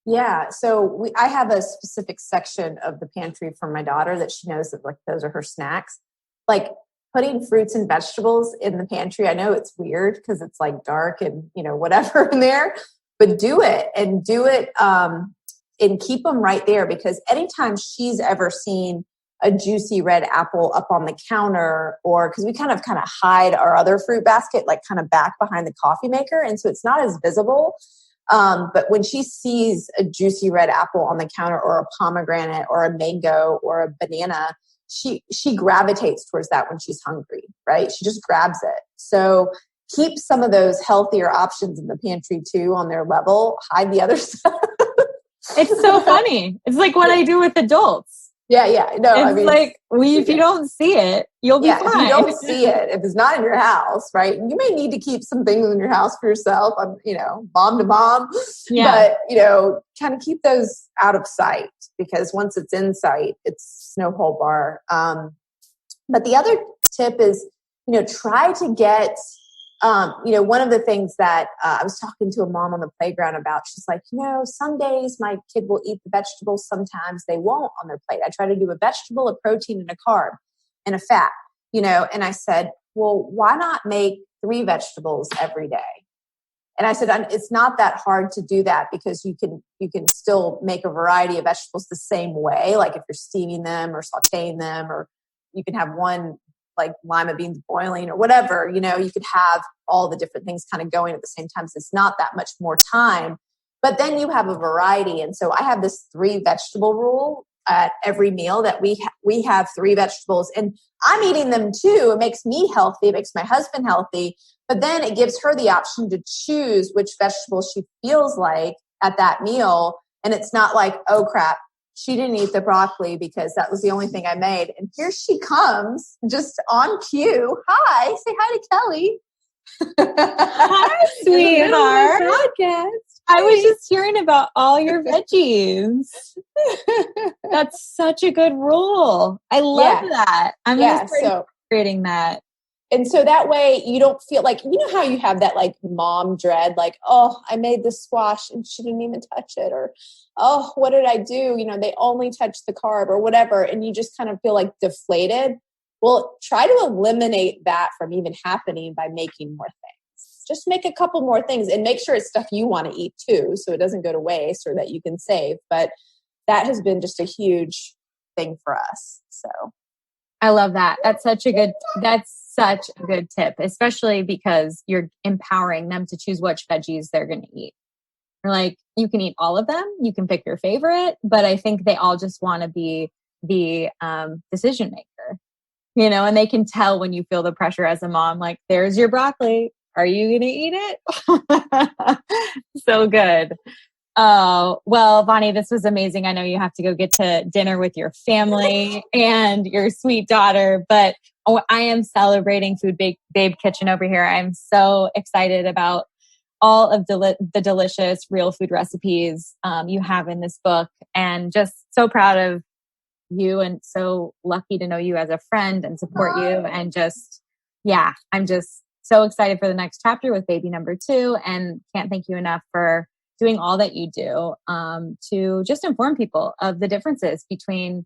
Yeah. So I have a specific section of the pantry for my daughter that she knows that like those are her snacks. Like putting fruits and vegetables in the pantry. I know it's weird because it's like dark and whatever in there, but do it and keep them right there, because anytime she's ever seen a juicy red apple up on the counter, or because we kind of hide our other fruit basket, like kind of back behind the coffee maker. And so it's not as visible. But when she sees a juicy red apple on the counter, or a pomegranate or a mango or a banana, she gravitates towards that when she's hungry, right? She just grabs it. So keep some of those healthier options in the pantry too on their level, hide the other stuff. It's so funny. It's like what I do with adults. Yeah. No, it's like if you don't see it, you'll be fine. If you don't see it, if it's not in your house, right? You may need to keep some things in your house for yourself, mom to mom. Yeah. But, kind of keep those out of sight, because once it's in sight, it's no whole bar. But the other tip is, try to get, one of the things that I was talking to a mom on the playground about, she's like, some days my kid will eat the vegetables, sometimes they won't on their plate. I try to do a vegetable, a protein, and a carb, and a fat, and I said, well, why not make 3 vegetables every day? And I said, it's not that hard to do that, because you can still make a variety of vegetables the same way. Like if you're steaming them or sauteing them, or you can have one like lima beans boiling or whatever, you could have all the different things kind of going at the same time. So it's not that much more time, but then you have a variety. And so I have this 3 vegetable rule at every meal, that we have 3 vegetables, and I'm eating them too. It makes me healthy. It makes my husband healthy, but then it gives her the option to choose which vegetables she feels like at that meal. And it's not like, oh crap, she didn't eat the broccoli because that was the only thing I made. And here she comes just on cue. Hi, say hi to Kelly. Hi, sweetheart. Podcast. I was just hearing about all your veggies. That's such a good rule. I love that. I'm going to start creating that. And so that way you don't feel like, how you have that like mom dread, like, oh, I made this squash and she didn't even touch it. Or, oh, what did I do? They only touched the carb or whatever. And you just kind of feel like deflated. Well, try to eliminate that from even happening by making more things. Just make a couple more things and make sure it's stuff you want to eat too, so it doesn't go to waste or that you can save. But that has been just a huge thing for us. So I love that. That's such a good tip, especially because you're empowering them to choose which veggies they're going to eat. You're like, you can eat all of them. You can pick your favorite, but I think they all just want to be the decision maker, and they can tell when you feel the pressure as a mom, like, there's your broccoli. Are you going to eat it? So good. Oh, well, Vani, this was amazing. I know you have to go get to dinner with your family and your sweet daughter, but I am celebrating Food Babe Kitchen over here. I'm so excited about all of the delicious real food recipes you have in this book, and just so proud of you and so lucky to know you as a friend and support you. And just, I'm just so excited for the next chapter with baby number 2, and can't thank you enough for doing all that you do to just inform people of the differences between,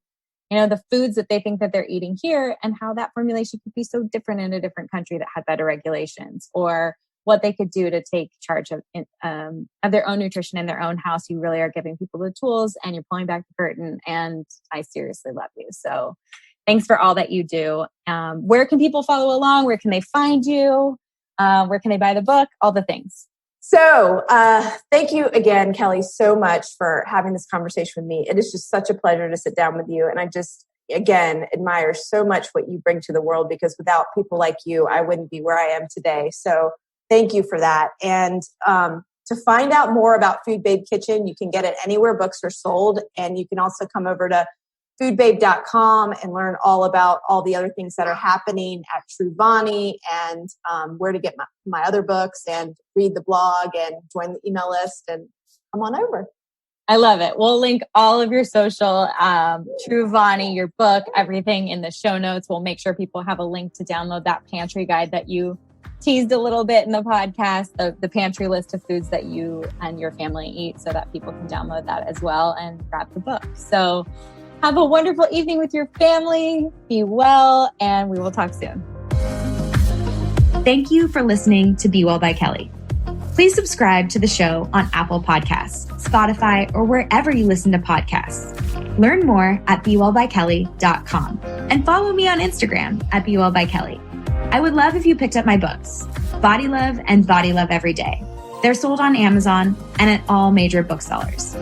the foods that they think that they're eating here and how that formulation could be so different in a different country that had better regulations, or what they could do to take charge of their own nutrition in their own house. You really are giving people the tools, and you're pulling back the curtain, and I seriously love you. So thanks for all that you do. Where can people follow along? Where can they find you? Where can they buy the book? All the things. So thank you again, Kelly, so much for having this conversation with me. It is just such a pleasure to sit down with you. And I just, again, admire so much what you bring to the world, because without people like you, I wouldn't be where I am today. So thank you for that. And to find out more about Food Babe Kitchen, you can get it anywhere books are sold. And you can also come over to foodbabe.com and learn all about all the other things that are happening at True Vani, and where to get my other books, and read the blog and join the email list, and come on over. I love it. We'll link all of your social, True Vani, your book, everything in the show notes. We'll make sure people have a link to download that pantry guide that you teased a little bit in the podcast, the pantry list of foods that you and your family eat, so that people can download that as well and grab the book. So have a wonderful evening with your family. Be well, and we will talk soon. Thank you for listening to Be Well by Kelly. Please subscribe to the show on Apple Podcasts, Spotify, or wherever you listen to podcasts. Learn more at BeWellByKelly.com and follow me on Instagram at BeWellByKelly. I would love if you picked up my books, Body Love and Body Love Every Day. They're sold on Amazon and at all major booksellers.